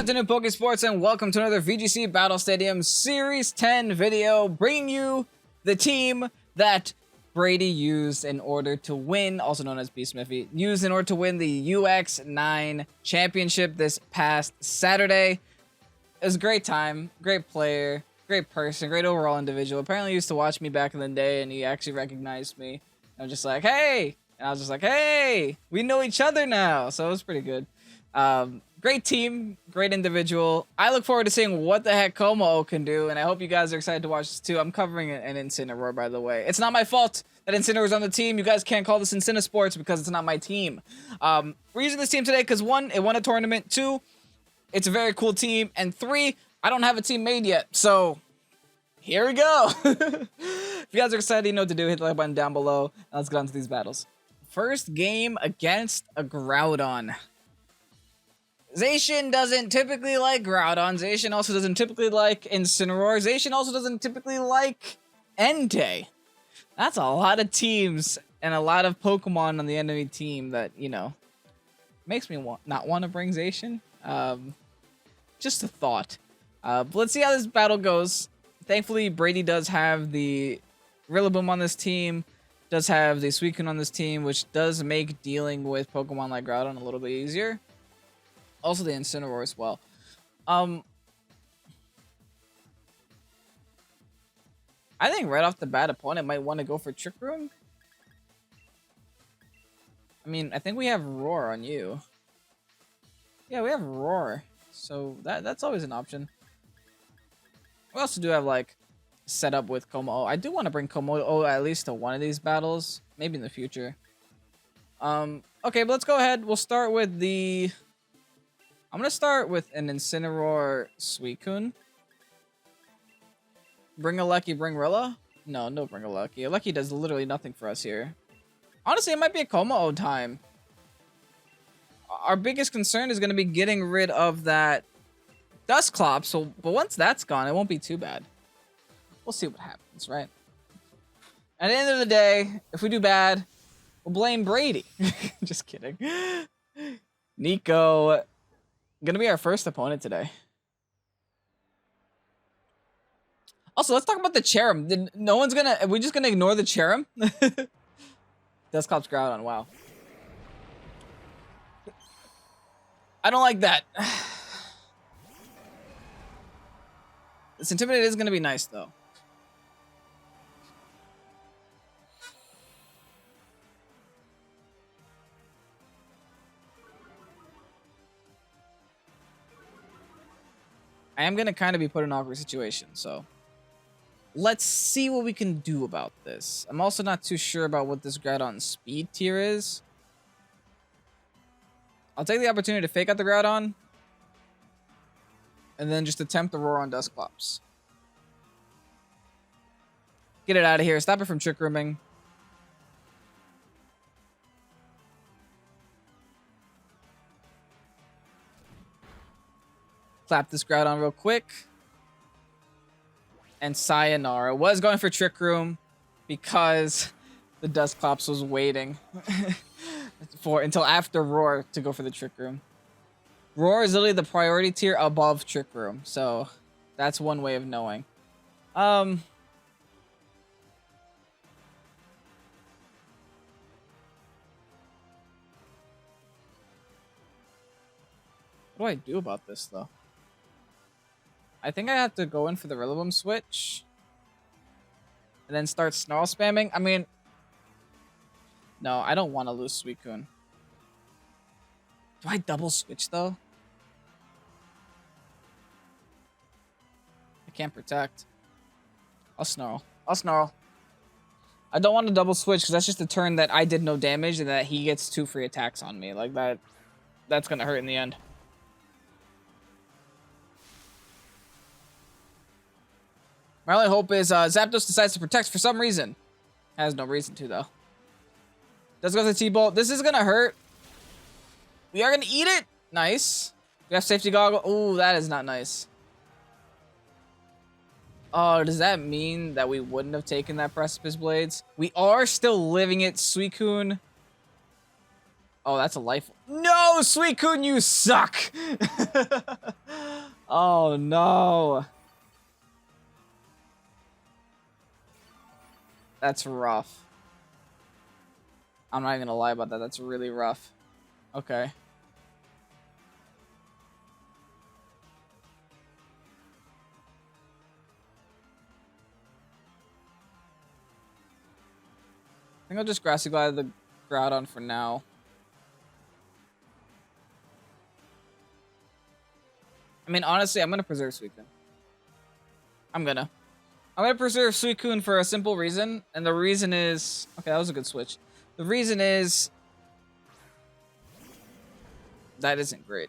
afternoon, Pokésports, and welcome to another VGC Battle Stadium Series 10 video, bringing you the team that Brady used in order to win, also known as B. Smithy, used in order to win the UX9 championship this past Saturday. It was a great time, great player, great person, great overall individual. Apparently he used to watch me back in the day, and he actually recognized me. I was just like, hey! And I was just like, hey! We know each other now! So it was pretty good. Great team, great individual. I look forward to seeing what the heck KOMMO-O can do, and I hope you guys are excited to watch this too. I'm covering an Incineroar, by the way. It's not my fault that Incineroar's on the team. You guys can't call this Incinesports because it's not my team. We're using this team today because 1, it won a tournament. 2, it's a very cool team. And 3, I don't have a team made yet. So, here we go. If you guys are excited, you know what to do. Hit the like button down below. And let's get on to these battles. First game against a Groudon. Zacian doesn't typically like Groudon. Zacian also doesn't typically like Incineroar. Zacian also doesn't typically like Entei. That's a lot of teams and a lot of Pokemon on the enemy team that, you know, makes me not want to bring Zacian. Just a thought. But let's see how this battle goes. Thankfully, Brady does have the Rillaboom on this team, does have the Suicune on this team, which does make dealing with Pokemon like Groudon a little bit easier. Also the Incineroar as well. I think right off the bat, opponent might want to go for Trick Room. I mean, I think we have Roar on you. Yeah, we have Roar. So that's always an option. We also do have, like, setup with KOMMO-O. I do want to bring KOMMO-O at least to one of these battles. Maybe in the future. Okay, but let's go ahead. We'll start with the... I'm going to start with an Incineroar Suicune. Bring a Lucky, bring Rilla? No, no bring a Lucky. A Lucky does literally nothing for us here. Honestly, it might be a KOMMO-O time. Our biggest concern is going to be getting rid of that Dusclops. So, but once that's gone, it won't be too bad. We'll see what happens, right? At the end of the day, if we do bad, we'll blame Brady. Just kidding. Nico... gonna be our first opponent today. Also, let's talk about the Cherrim. No one's gonna... Are we just gonna ignore the Cherrim? Dusclops Groudon, wow. I don't like that. This Intimidate is gonna be nice, though. I am going to kind of be put in an awkward situation, so let's see what we can do about this. I'm also not too sure about what this Groudon speed tier is. I'll take the opportunity to fake out the Groudon and then just attempt the Roar on Dusclops. Get it out of here. Stop it from Trick Rooming. Clap this Groudon real quick. And sayonara. Was going for Trick Room because the Dusclops was waiting until after Roar to go for the Trick Room. Roar is literally the priority tier above Trick Room, so that's one way of knowing. What do I do about this, though? I think I have to go in for the Rillaboom switch. And then start Snarl spamming. I mean... No, I don't want to lose Suicune. Do I double switch, though? I can't protect. I'll Snarl. I'll Snarl. I don't want to double switch because that's just a turn that I did no damage and that he gets 2 free attacks on me. Like, that's going to hurt in the end. My only hope is Zapdos decides to protect for some reason. Has no reason to, though. Does go to the T-Bolt. This is going to hurt. We are going to eat it. Nice. We have Safety Goggle. Ooh, that is not nice. Oh, does that mean that we wouldn't have taken that Precipice Blades? We are still living it, Suicune. Oh, that's a life. No, Suicune, you suck. Oh no. That's rough. I'm not even gonna lie about that. That's really rough. Okay. I think I'll just Grassy Glide the Groudon for now. I mean, honestly, I'm gonna preserve Suicune. I'm gonna preserve Suicune for a simple reason, and the reason is... Okay, that was a good switch. The reason is... That isn't great.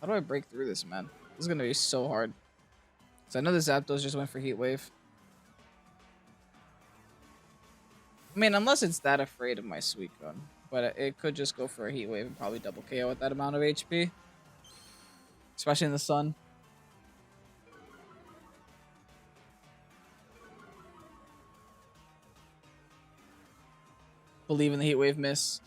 How do I break through this, man? This is gonna be so hard. So I know the Zapdos just went for Heat Wave. I mean, unless it's that afraid of my Suicune. But it could just go for a Heat Wave and probably double KO at that amount of HP. Especially in the sun. Believe in the Heat Wave miss.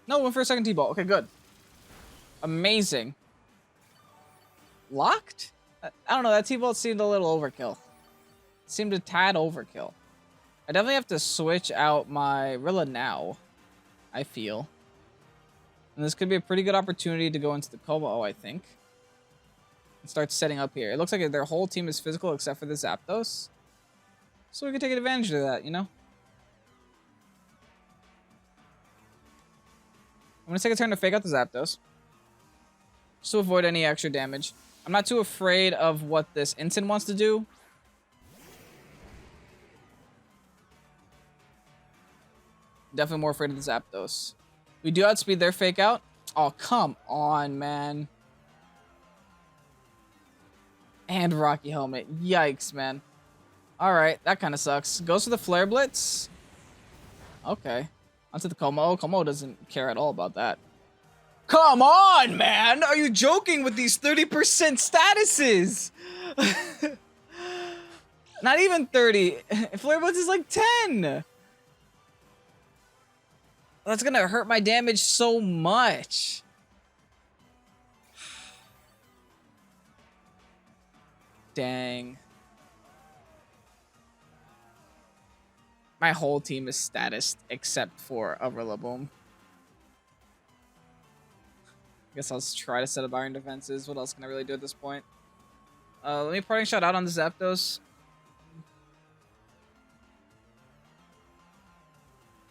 No, went for a second T-Ball. Okay, good. Amazing. Locked? I don't know. That T-Ball seemed a little overkill. It seemed a tad overkill. I definitely have to switch out my Rilla now, I feel. And this could be a pretty good opportunity to go into the KOMMO-O, I think. And start setting up here. It looks like their whole team is physical except for the Zapdos. So we can take advantage of that, you know? I'm going to take a turn to fake out the Zapdos. Just to avoid any extra damage. I'm not too afraid of what this Instant wants to do. Definitely more afraid of the Zapdos. We do outspeed their fake out. Oh, come on, man. And Rocky Helmet. Yikes, man. Alright, that kind of sucks. Goes for the Flare Blitz. Okay. Onto the KOMMO-O. KOMMO-O doesn't care at all about that. Come on, man! Are you joking with these 30% statuses? Not even 30. Flare Blitz is like 10. That's gonna hurt my damage so much. Dang. My whole team is statused except for a Rillaboom. Guess I'll try to set up Iron Defenses. What else can I really do at this point? Let me parting shot out on the Zapdos.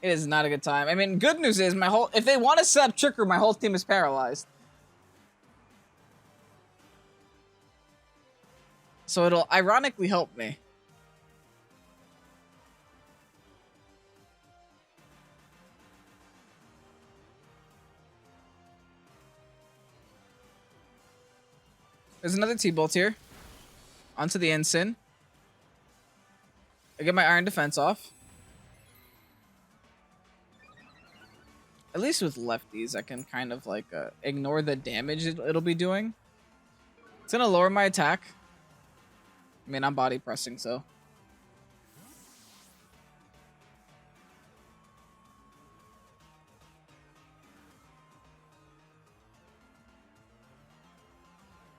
It is not a good time. I mean, good news is if they want to set up Tricker, my whole team is paralyzed. So it'll ironically help me. There's another T-Bolt here. Onto the Ensign. I get my Iron Defense off. At least with lefties, I can kind of like ignore the damage it'll be doing. It's gonna lower my attack. I mean, I'm body pressing, so.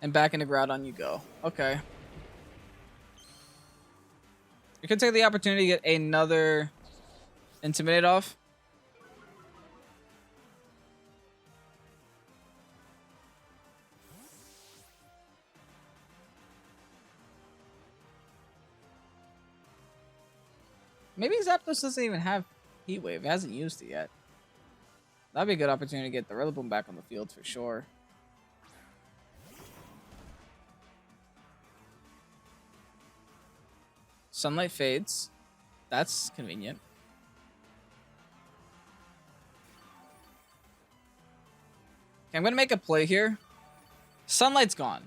And back into Groudon you go. Okay. You can take the opportunity to get another Intimidate off. Maybe Zapdos doesn't even have Heat Wave. It hasn't used it yet. That'd be a good opportunity to get the Rillaboom back on the field for sure. Sunlight fades. That's convenient. Okay, I'm going to make a play here. Sunlight's gone.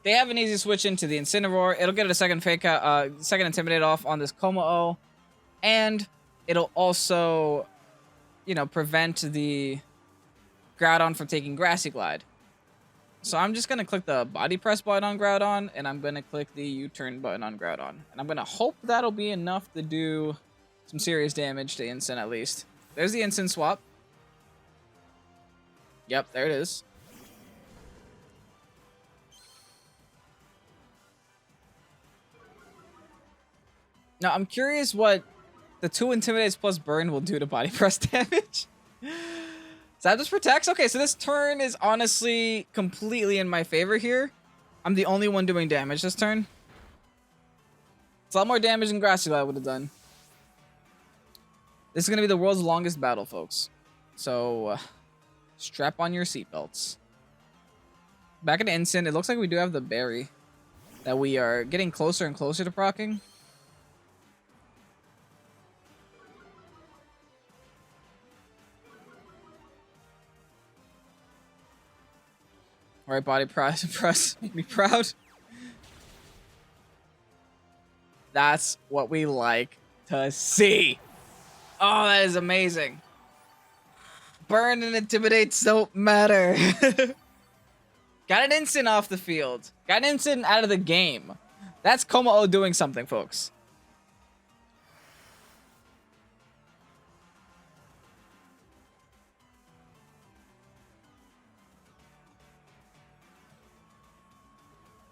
They have an easy switch into the Incineroar. It'll get a second fake out, second Intimidate off on this KOMMO-O. And it'll also, you know, prevent the Groudon from taking Grassy Glide. So I'm just going to click the body press button on Groudon, and I'm going to click the U-turn button on Groudon. And I'm going to hope that'll be enough to do some serious damage to Incin at least. There's the Incin swap. Yep, there it is. Now, I'm curious what the 2 Intimidates plus Burn will do to body press damage. Zapdos protects? Okay, so this turn is honestly completely in my favor here. I'm the only one doing damage this turn. It's a lot more damage than Grassy would have done. This is going to be the world's longest battle, folks. So, strap on your seatbelts. Back in Instant, it looks like we do have the berry that we are getting closer and closer to proccing. All right, body press, make me proud. That's what we like to see. Oh, that is amazing. Burn and Intimidates don't matter. Got an Instant off the field. Got an Instant out of the game. That's KOMMO-O doing something, folks.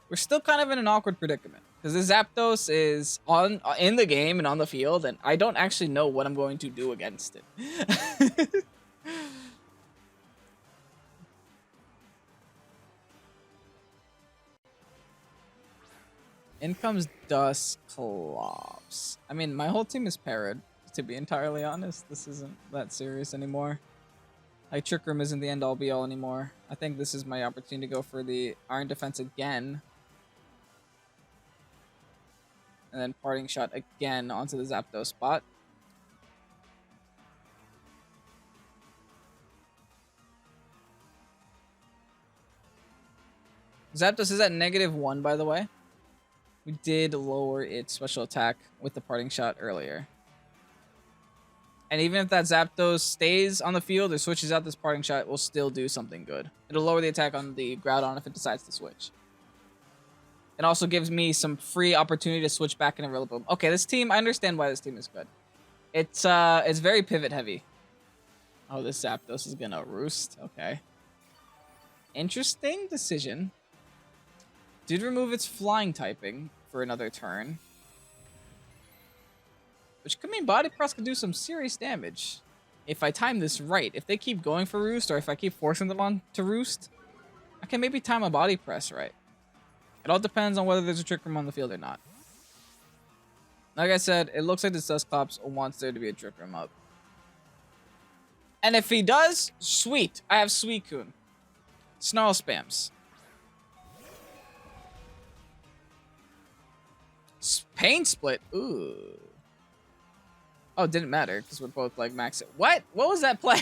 We're still kind of in an awkward predicament because the Zapdos is in the game and on the field, and I don't actually know what I'm going to do against it. In comes Dusclops. I mean, my whole team is parried, to be entirely honest. This isn't that serious anymore. Like, Trick Room isn't the end-all be-all anymore. I think this is my opportunity to go for the Iron Defense again. And then Parting Shot again onto the Zapdos spot. Zapdos is at -1, by the way. We did lower its special attack with the Parting Shot earlier. And even if that Zapdos stays on the field or switches out this Parting Shot, it will still do something good. It'll lower the attack on the Groudon if it decides to switch. It also gives me some free opportunity to switch back into Rillaboom. Okay, this team, I understand why this team is good. It's very pivot heavy. Oh, this Zapdos is gonna roost. Okay. Interesting decision. Did remove its flying typing for another turn. Which could mean Body Press could do some serious damage. If I time this right. If they keep going for Roost, or if I keep forcing them on to Roost, I can maybe time a Body Press right. It all depends on whether there's a Trick Room on the field or not. Like I said, it looks like this Dusclops wants there to be a Trick Room up. And if he does, sweet. I have Suicune. Snarl spams. Pain Split. Ooh. Oh, it didn't matter because we're both like max. What? What was that play?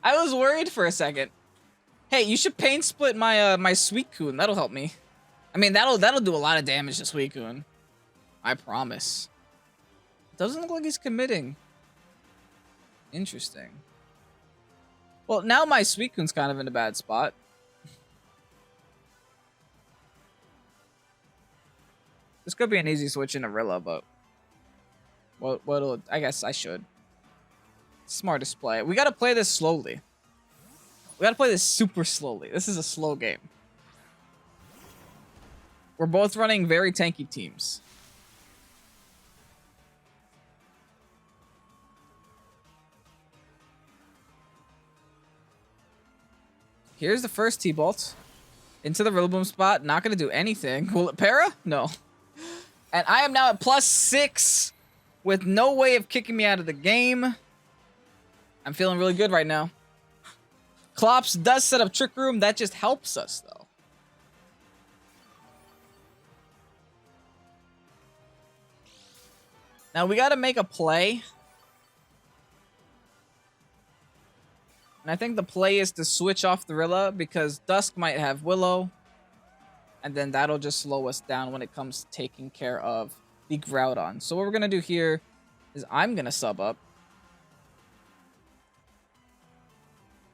I was worried for a second. Hey, you should Pain Split my my Suicune. That'll help me. I mean, that'll do a lot of damage to Suicune. I promise. Doesn't look like he's committing. Interesting. Well, now my Suicune's kind of in a bad spot. This could be an easy switch into Rilla, but what'll I guess I should. Smartest play. We gotta play this slowly. We gotta play this super slowly. This is a slow game. We're both running very tanky teams. Here's the first T-Bolt. Into the Rillaboom spot. Not going to do anything. Will it para? No. And I am now at +6 with no way of kicking me out of the game. I'm feeling really good right now. Clops does set up Trick Room. That just helps us, though. Now, we got to make a play. And I think the play is to switch off the Rilla because Dusk might have Willow. And then that'll just slow us down when it comes to taking care of the Groudon. So what we're going to do here is I'm going to sub up.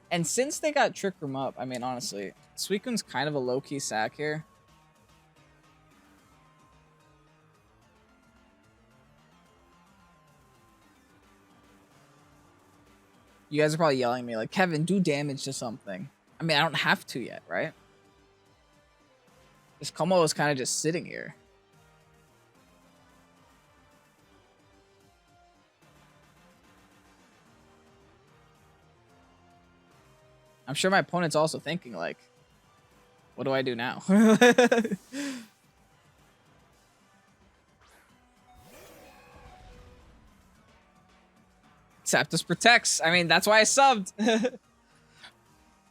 And since they got Trick Room up, I mean, honestly, Suicune's kind of a low-key sack here. You guys are probably yelling at me like, Kevin, do damage to something. I mean, I don't have to yet, right? This KOMMO is kind of just sitting here. I'm sure my opponent's also thinking like, what do I do now? Zapdos protects. I mean, that's why I subbed.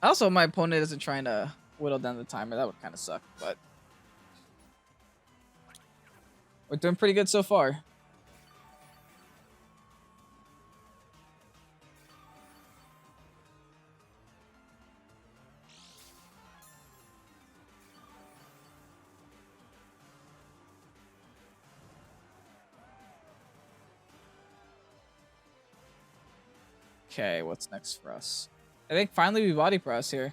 Also, my opponent isn't trying to whittle down the timer. That would kind of suck, but we're doing pretty good so far. Okay, what's next for us? I think finally we body press here.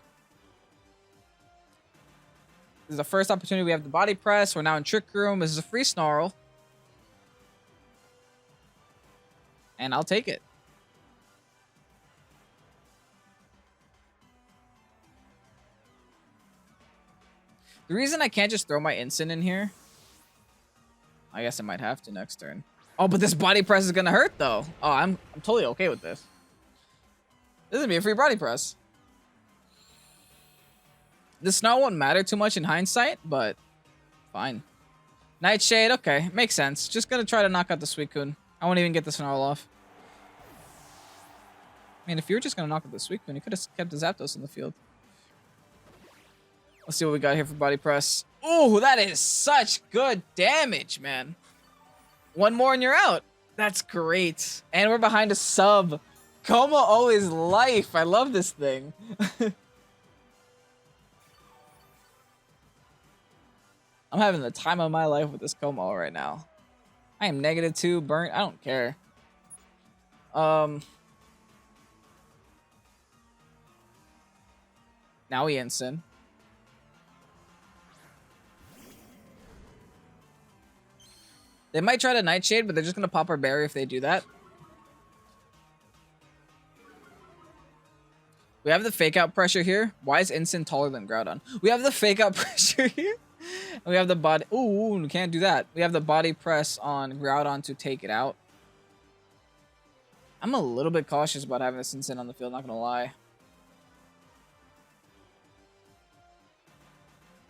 This is the first opportunity we have to body press. We're now in Trick Room. This is a free Snarl. And I'll take it. The reason I can't just throw my instant in here, I guess I might have to next turn. Oh, but this body press is gonna hurt though. Oh, I'm totally okay with this. This is gonna be a free body press. The Snarl won't matter too much in hindsight, but fine. Nightshade, okay, makes sense. Just gonna try to knock out the Suicune. I won't even get the Snarl off. I mean, if you were just gonna knock out the Suicune, you could have kept the Zapdos in the field. Let's see what we got here for body press. Ooh, that is such good damage, man. One more and you're out. That's great. And we're behind a sub. KOMMO-O is life. I love this thing. I'm having the time of my life with this KOMMO-O right now. I am -2, burnt. I don't care. Now we instant. They might try to Nightshade, but they're just gonna pop our berry if they do that. We have the fake out pressure here. Why is instant taller than Groudon? We have the fake out pressure here. And we have the body. Ooh, we can't do that. We have the body press on Groudon to take it out. I'm a little bit cautious about having this instant on the field, not gonna lie.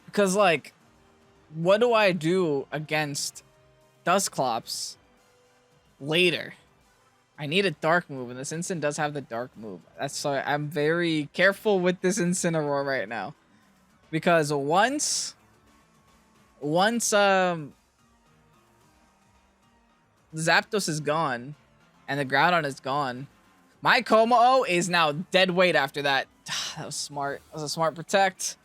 Because, like, what do I do against Dusclops later? I need a dark move, and this instant does have the dark move. That's why I'm very careful with this Incineroar right now. Because once Zapdos is gone and the Groudon is gone, my KOMMO-O is now dead weight after that. That was smart. That was a smart protect.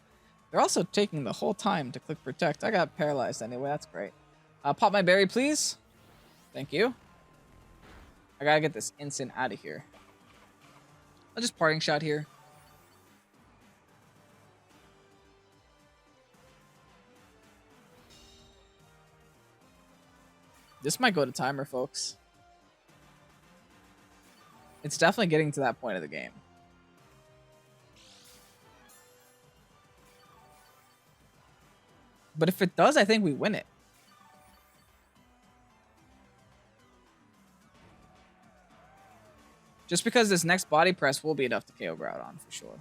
They're also taking the whole time to click protect. I got paralyzed anyway. That's great. Pop my berry, please. Thank you. I gotta get this instant out of here. I'll just parting shot here. This might go to timer, folks. It's definitely getting to that point of the game. But if it does, I think we win it. Just because this next body press will be enough to KO Groudon for sure.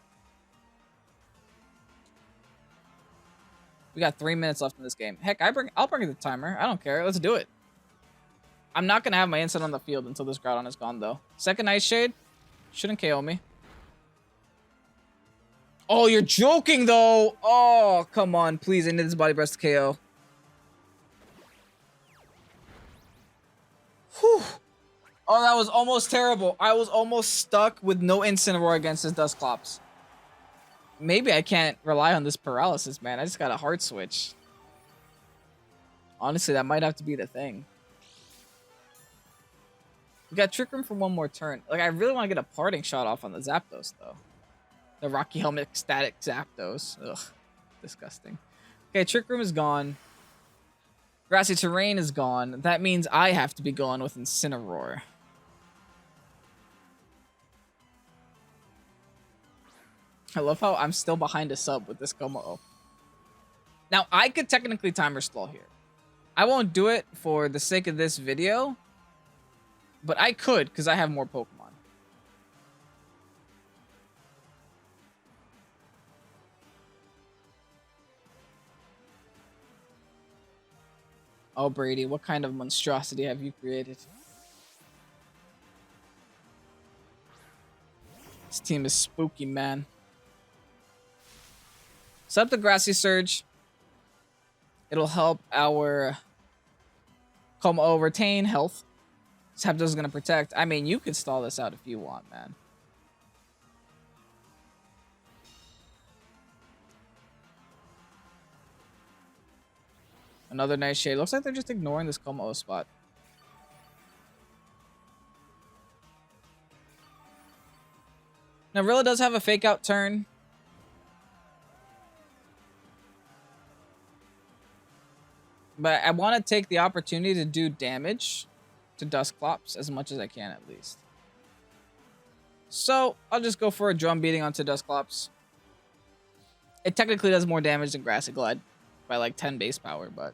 We got 3 minutes left in this game. Heck, I'll bring the timer. I don't care. Let's do it. I'm not gonna have my instant on the field until this Groudon is gone, though. Second Nightshade shouldn't KO me. Oh, you're joking, though. Oh, come on, please. I need this body press to KO. Whew. Oh, that was almost terrible. I was almost stuck with no Incineroar against this Dusclops. Maybe I can't rely on this paralysis, man. I just got a hard switch. Honestly, that might have to be the thing. We got Trick Room for one more turn. Like, I really want to get a parting shot off on the Zapdos, though. The Rocky Helmet Static Zapdos. Ugh, disgusting. Okay, Trick Room is gone. Grassy Terrain is gone. That means I have to be going with Incineroar. I love how I'm still behind a sub with this KOMMO-O. Now, I could technically timer stall here. I won't do it for the sake of this video, but I could because I have more Pokemon. Oh, Brady, what kind of monstrosity have you created? This team is spooky, man. Set up the Grassy Surge. It'll help our KOMMO-O retain health. Zapdos is going to protect. I mean, you could stall this out if you want, man. Another Nightshade. Looks like they're just ignoring this KOMMO-O spot. Now, Rilla does have a fake out turn. But I want to take the opportunity to do damage to Dusclops as much as I can, at least. So, I'll just go for a drum beating onto Dusclops. It technically does more damage than Grassy Glide by like 10 base power, but...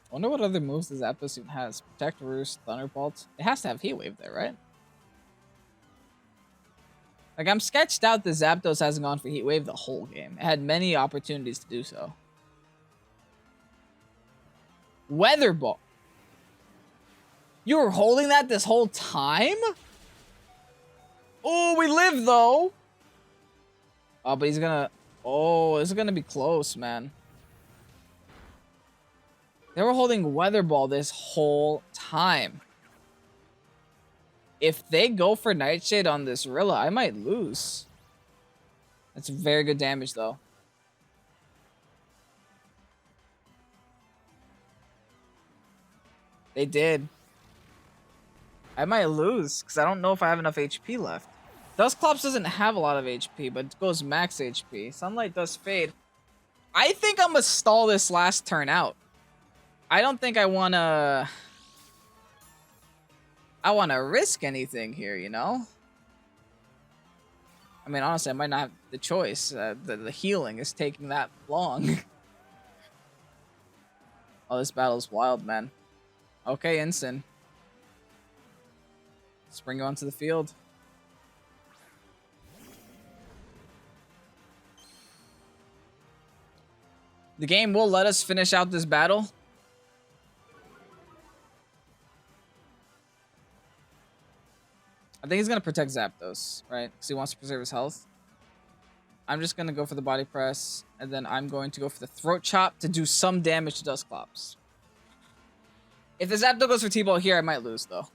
I wonder what other moves the Zapdos even has. Protect, Roost, Thunderbolt. It has to have Heat Wave there, right? Like, I'm sketched out the Zapdos hasn't gone for Heat Wave the whole game. It had many opportunities to do so. Weather Ball. You were holding that this whole time? Oh, we live, though. Oh, but he's gonna... Oh, this is gonna be close, man. They were holding Weather Ball this whole time. If they go for Nightshade on this Rilla, I might lose. That's very good damage, though. They did. I might lose, because I don't know if I have enough HP left. Dusclops doesn't have a lot of HP, but it goes max HP. Sunlight does fade. I think I'm going to stall this last turn out. I don't think I want to... risk anything here, you know? I mean, honestly, I might not have the choice. The healing is taking that long. Oh, this battle's wild, man. Okay, Ensign. Let's bring you onto the field. The game will let us finish out this battle. I think he's going to protect Zapdos, right? Because he wants to preserve his health. I'm just going to go for the body press. And then I'm going to go for the throat chop to do some damage to Dusclops. If the Zapdos goes for T-Ball here, I might lose, though.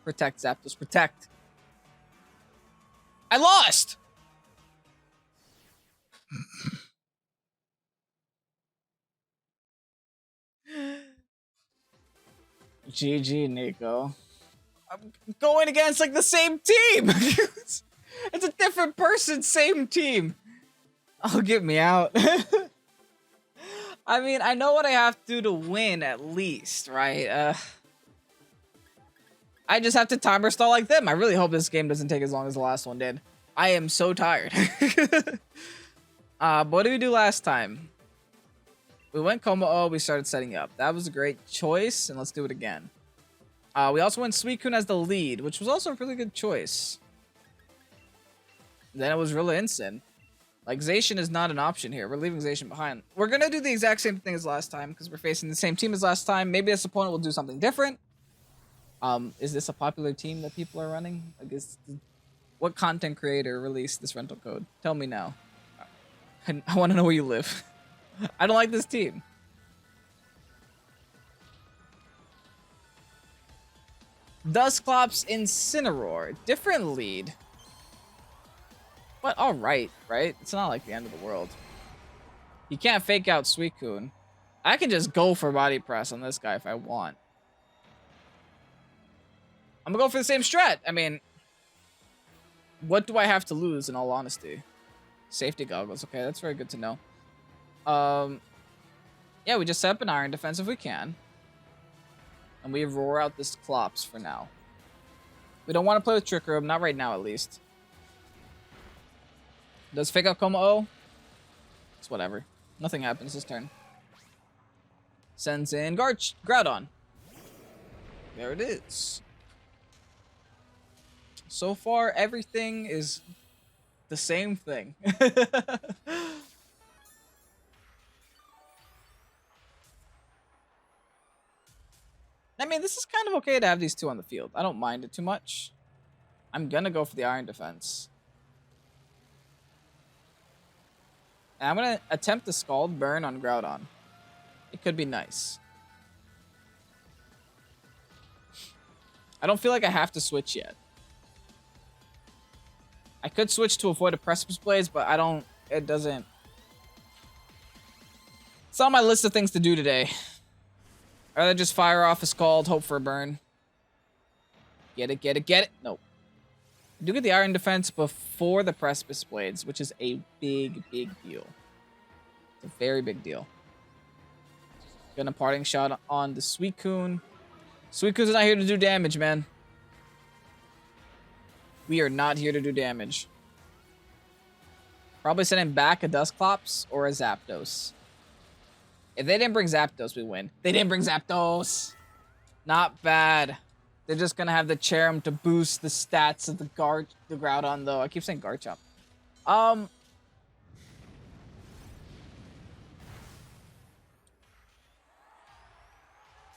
Protect, Zapdos. Protect. I lost! GG, Nico. I'm going against, like, the same team! It's a different person, same team. Oh, get me out. I mean, I know what I have to do to win, at least, right? I just have to timer stall like them. I really hope this game doesn't take as long as the last one did. I am so tired. What did we do last time? We went KOMMO-O, we started setting up. That was a great choice, and let's do it again. We also went Suicune as the lead, which was also a really good choice. Then it was Rilla Ensign. Like, Zacian is not an option here. We're leaving Zacian behind. We're going to do the exact same thing as last time, because we're facing the same team as last time. Maybe this opponent will do something different. Is this a popular team that people are running? Like, what content creator released this rental code? Tell me now. I want to know where you live. I don't like this team. Dusclops Incineroar. Different lead. But alright, right? It's not like the end of the world. You can't fake out Suicune. I can just go for body press on this guy if I want. I'm gonna go for the same strat. I mean, What do I have to lose, in all honesty? Safety goggles. Okay, that's very good to know. Yeah, we just set up an iron defense if we can. And we roar out this Clops for now. We don't want to play with Trick Room, not right now at least. Does fake out KOMMO-O? It's whatever. Nothing happens this turn. Sends in Groudon. There it is. So far, everything is the same thing. I mean, this is kind of okay to have these two on the field. I don't mind it too much. I'm gonna go for the iron defense. And I'm gonna attempt the Scald Burn on Groudon. It could be nice. I don't feel like I have to switch yet. I could switch to avoid a Precipice Blaze, but I don't... It doesn't... It's on my list of things to do today. I'd rather just fire off a Scald, hope for a burn. Get it, get it, get it. Nope. I do get the Iron Defense before the Precipice Blades, which is a big, big deal. It's a very big deal. Gonna Parting Shot on the Suicune. Suicune's not here to do damage, man. We are not here to do damage. Probably sending back a Dusclops or a Zapdos. If they didn't bring Zapdos, we win. They didn't bring Zapdos. Not bad. They're just gonna have the Cherrim to boost the stats of the Groudon, though. I keep saying Garchomp.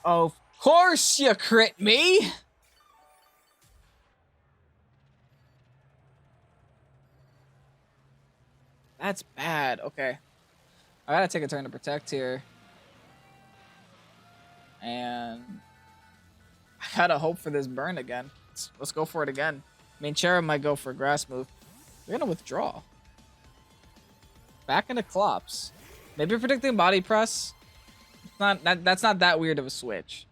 Of course you crit me. That's bad. Okay. I gotta take a turn to protect here. And I gotta hope for this burn again. Let's go for it again. I mean, Cherrim might go for a grass move. They're gonna withdraw. Back into Clops. Maybe predicting Body Press. That's not that weird of a switch.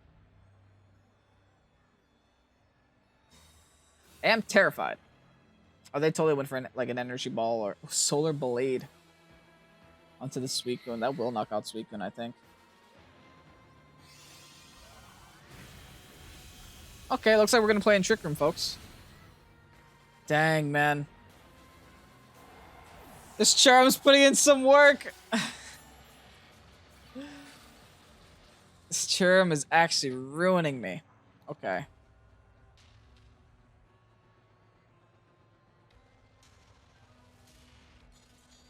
I am terrified. Oh, they totally went for like an Energy Ball or Solar Blade onto the Suicune. That will knock out Suicune, I think. Okay, looks like we're gonna play in Trick Room, folks. Dang, man. This Charm's putting in some work. This Charm is actually ruining me. Okay.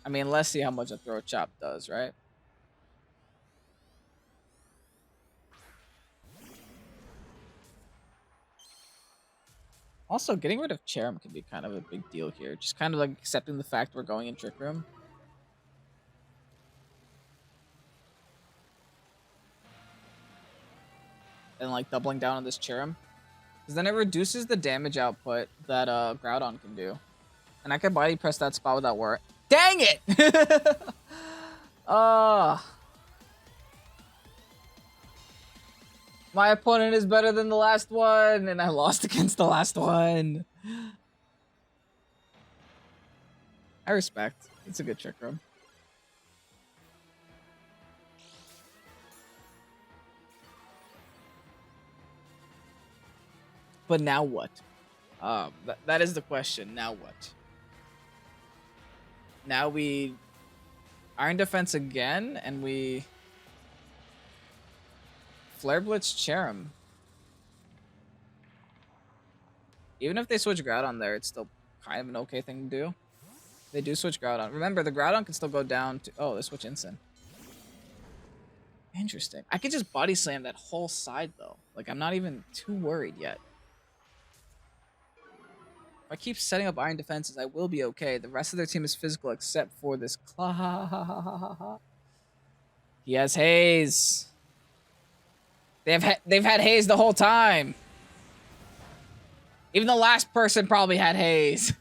I mean, let's see how much a Throat Chop does, right? Also, getting rid of Cherrim can be kind of a big deal here. Just kind of like accepting the fact we're going in Trick Room. And like doubling down on this Cherrim. Because then it reduces the damage output that Groudon can do. And I could body press that spot without worry. Dang it! My opponent is better than the last one, and I lost against the last one. I respect. It's a good Trick Room. But now what? That is the question. Now what? Now we Iron Defense again, and we Flare Blitz Cherrim. Even if they switch Groudon there, it's still kind of an okay thing to do. They do switch Groudon. Remember, the Groudon can still go down to... Oh, they switch Instant. Interesting. I could just Body Slam that whole side, though. Like, I'm not even too worried yet. If I keep setting up Iron Defenses, I will be okay. The rest of their team is physical except for this Claw. He has Haze. They've had Haze the whole time. Even the last person probably had Haze.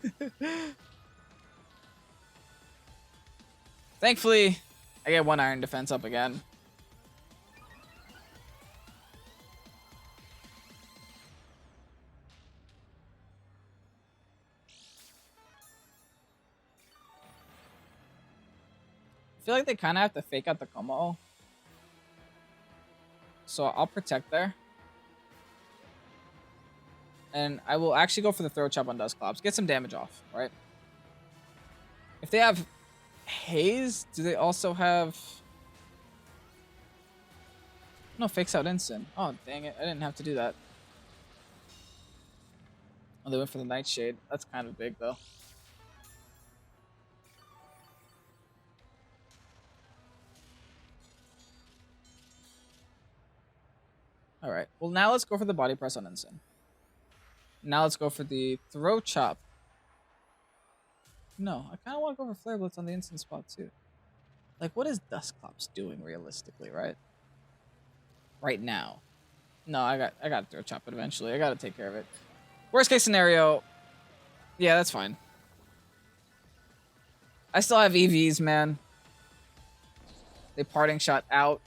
Thankfully, I get one Iron Defense up again. feel like they kind of have to fake out the KOMMO-O. So I'll protect there. And I will actually go for the throw chop on Dusclops. Get some damage off, right? If they have Haze, do they also have... No, fakes out instant. Oh, dang it. I didn't have to do that. Oh, they went for the Nightshade. That's kind of big, though. Alright. Well, now let's go for the body press on instant. Now let's go for the throw chop. No, I kind of want to go for Flare Blitz on the instant spot, too. Like, what is Dusclops doing, realistically, right? Right now. No, I got to throw chop it eventually. I got to take care of it. Worst case scenario, yeah, that's fine. I still have EVs, man. They parting shot out.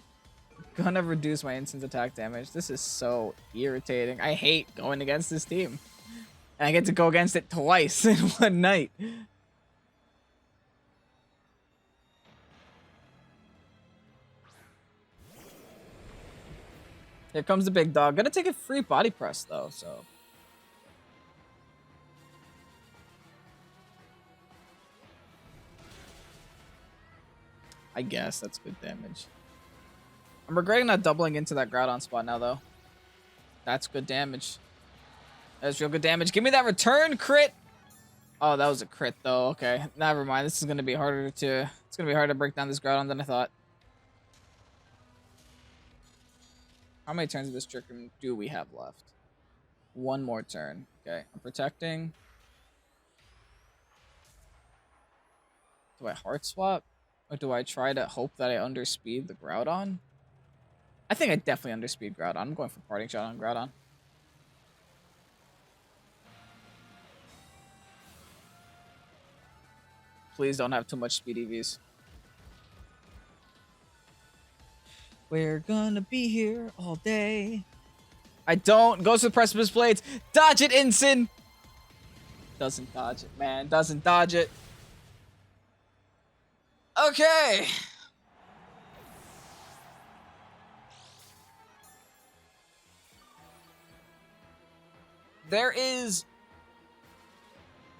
Gonna reduce my instant attack damage. This is so irritating. I hate going against this team. And I get to go against it twice in one night. Here comes the big dog. Gonna take a free body press though, so. I guess that's good damage. I'm regretting not doubling into that Groudon spot now though. That's good damage. That's real good damage. Give me that return crit. Oh, that was a crit though. Okay, never mind. This is gonna be harder to. It's gonna be harder to break down this Groudon than I thought. How many turns of this Trick Room do we have left? One more turn. Okay, I'm protecting. Do I Heart Swap? Or do I try to hope that I underspeed the Groudon? I think I definitely underspeed Groudon. I'm going for Parting Shot on Groudon. Please don't have too much speed EVs. We're gonna be here all day. I don't. Goes for Precipice Blades. Dodge it, Ensign! Doesn't dodge it, man. Doesn't dodge it. Okay. There is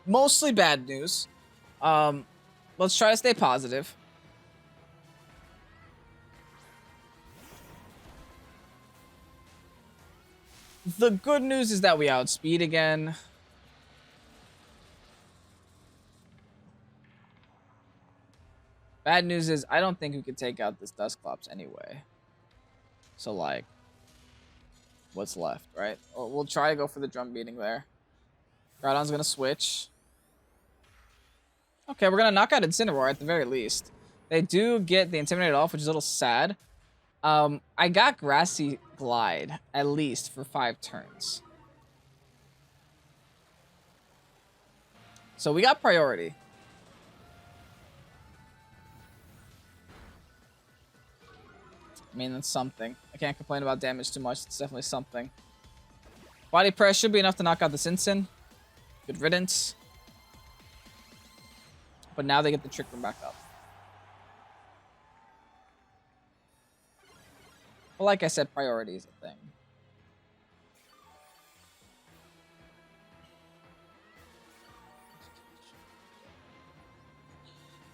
mostly bad news. Let's try to stay positive. The good news is that we outspeed again. Bad news is I don't think we could take out this Dusclops anyway. So, like, what's left, right? We'll try to go for the drum beating there. Groudon's gonna switch. Okay, we're gonna knock out Incineroar at the very least. They do get the Intimidated off, which is a little sad. I got Grassy Glide at least for 5 turns. So we got priority. I mean, that's something. I can't complain about damage too much. It's definitely something. Body press should be enough to knock out the Sinsin. Good riddance. But now they get the Trick Room back up. But like I said, priority is a thing.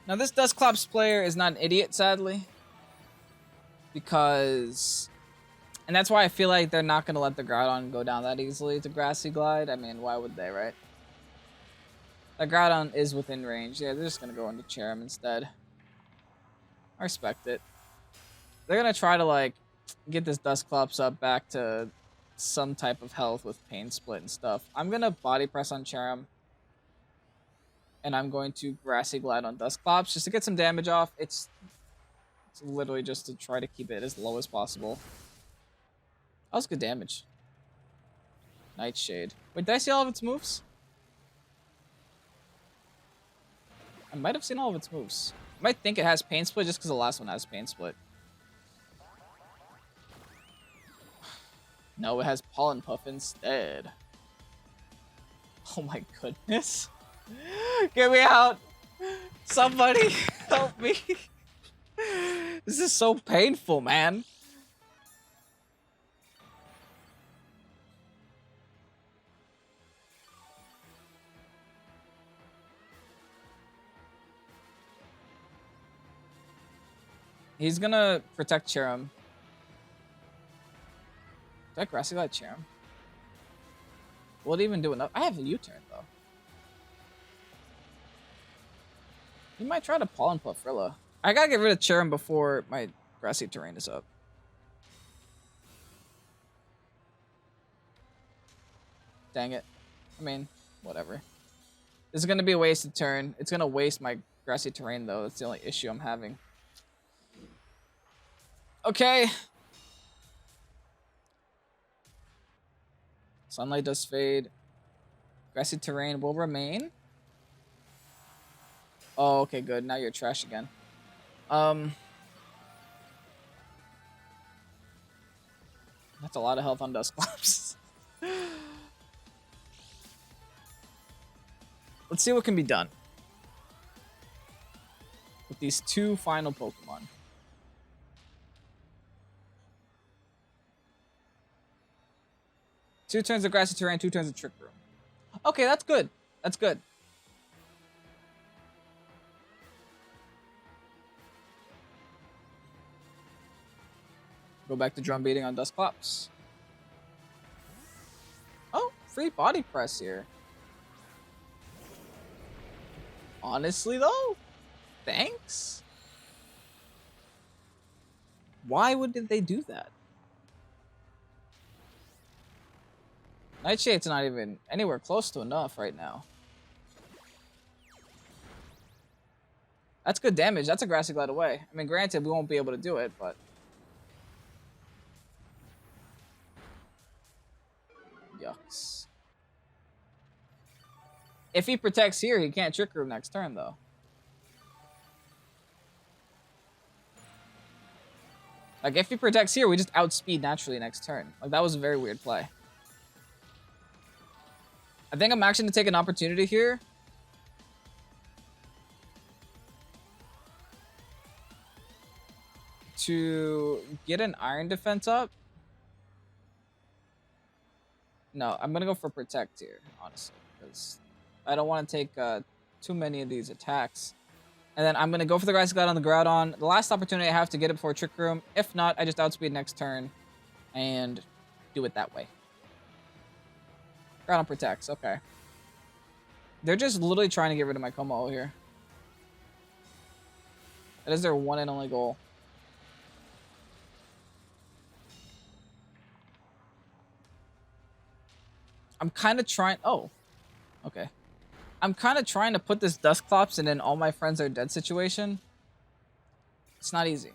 Now this Dusclops player is not an idiot, sadly. Because... And that's why I feel like they're not going to let the Groudon go down that easily to Grassy Glide. I mean, why would they, right? The Groudon is within range. Yeah, they're just going to go into Cherrim instead. I respect it. They're going to try to, like, get this Dusclops up back to some type of health with Pain Split and stuff. I'm going to Body Press on Cherrim. And I'm going to Grassy Glide on Dusclops just to get some damage off. It's literally just to try to keep it as low as possible. That was good damage. Nightshade. Wait, did I see all of its moves? I might have seen all of its moves. I might think it has Pain Split just because the last one has Pain Split. No, it has Pollen Puff instead. Oh my goodness. Get me out. Somebody help me. This is so painful, man. He's gonna protect Cherim. Did I Grassy Glide Cherim? Will it even do enough? I have a U-turn, though. He might try to Pollen Puff Rilla. I gotta get rid of Cherim before my Grassy Terrain is up. Dang it. I mean, whatever. This is gonna be a wasted turn. It's gonna waste my Grassy Terrain, though. That's the only issue I'm having. Okay. Sunlight does fade. Grassy Terrain will remain. Oh, okay, good. Now you're trash again. That's a lot of health on Dusclops. Let's see what can be done with these two final Pokemon. Two turns of Grassy Terrain, 2 turns of Trick Room. Okay, that's good. That's good. Go back to drum beating on Dusclops. Oh, free body press here. Honestly, though, thanks. Why did they do that? Nightshade's not even anywhere close to enough right now. That's good damage. That's a Grassy Glide away. I mean, granted, we won't be able to do it, but... Yucks. If he protects here, he can't Trick Room next turn, though. Like, if he protects here, we just outspeed naturally next turn. Like, that was a very weird play. I think I'm actually going to take an opportunity here. To get an Iron Defense up. No, I'm going to go for Protect here, honestly. Because I don't want to take too many of these attacks. And then I'm going to go for the Grassy Glide on the Groudon. The last opportunity I have to get it before Trick Room. If not, I just outspeed next turn. And do it that way. Groudon protects, okay. They're just literally trying to get rid of my KOMMO-O here. That is their one and only goal. I'm kind of trying... Oh. Okay. I'm kind of trying to put this Dusclops in an all my friends are dead situation. It's not easy.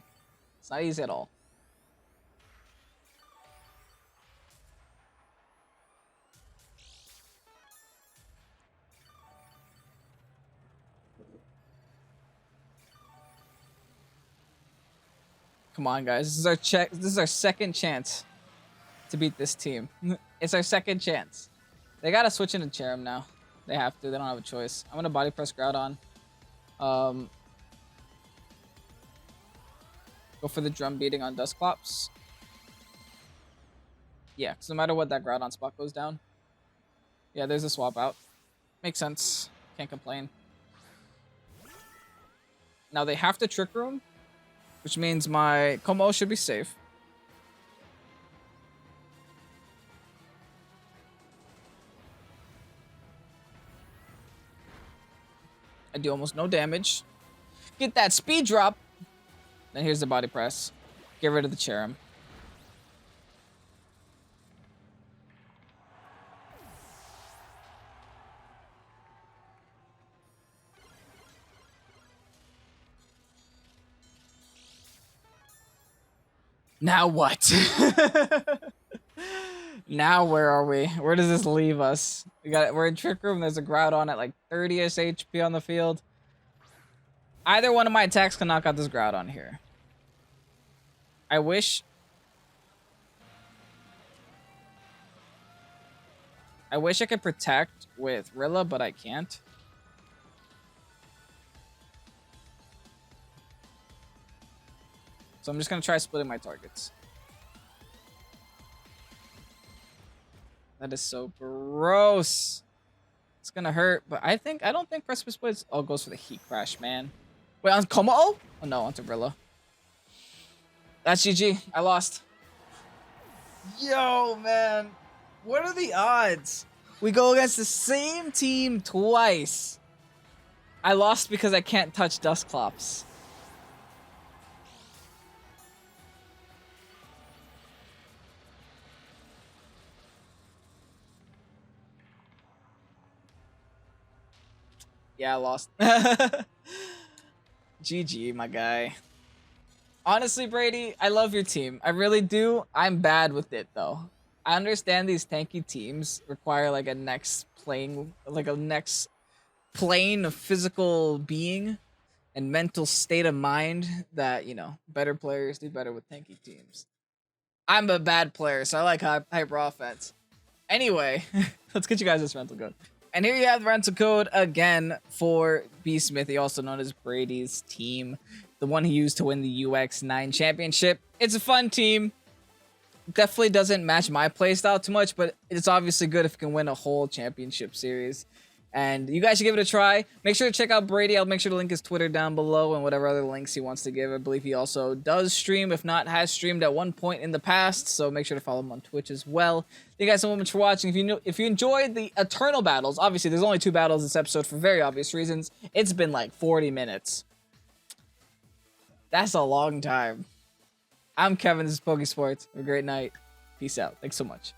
It's not easy at all. Come on, guys. This is our second chance to beat this team. It's our second chance. They gotta switch into Cherim now. They have to. They don't have a choice. I'm gonna body press Groudon. Go for the drum beating on Dusclops. Yeah, because no matter what, that Groudon spot goes down. Yeah, there's a swap out. Makes sense. Can't complain. Now they have to Trick Room, which means my KOMMO-O should be safe. I do almost no damage. Get that speed drop. Then here's the body press. Get rid of the Cherim. Now what? Now where are we? Where does this leave us? We're in Trick Room. There's a Groudon at like 30-ish HP on the field. Either one of my attacks can knock out this Groudon here. I wish I could protect with Rilla, but I can't. So I'm just gonna try splitting my targets. That is so gross. It's gonna hurt, but I don't think Precipice Blitz goes for the Heat Crash, man. Wait, on KOMMO-O? Oh no, on Gorilla. That's GG. I lost. Yo, man. What are the odds? We go against the same team twice. I lost because I can't touch Dusclops. Yeah, I lost. GG, my guy. Honestly, Brady, I love your team. I really do. I'm bad with it, though. I understand these tanky teams require like a next plane of physical being and mental state of mind that, you know, better players do better with tanky teams. I'm a bad player, so I like hyper offense. Anyway, let's get you guys this rental code. And here you have the rental code again for B Smithy, also known as Brady's team. The one he used to win the UX9 championship. It's a fun team. Definitely doesn't match my playstyle too much, but it's obviously good if you can win a whole championship series. And you guys should give it a try. Make sure to check out Brady. I'll make sure to link his Twitter down below and whatever other links he wants to give. I believe he also does stream, if not has streamed at one point in the past. So make sure to follow him on Twitch as well. Thank you guys so much for watching. If you enjoyed the Eternal battles, obviously there's only 2 battles this episode for very obvious reasons. It's been like 40 minutes. That's a long time. I'm Kevin. This is Pokésports. Have a great night. Peace out. Thanks so much.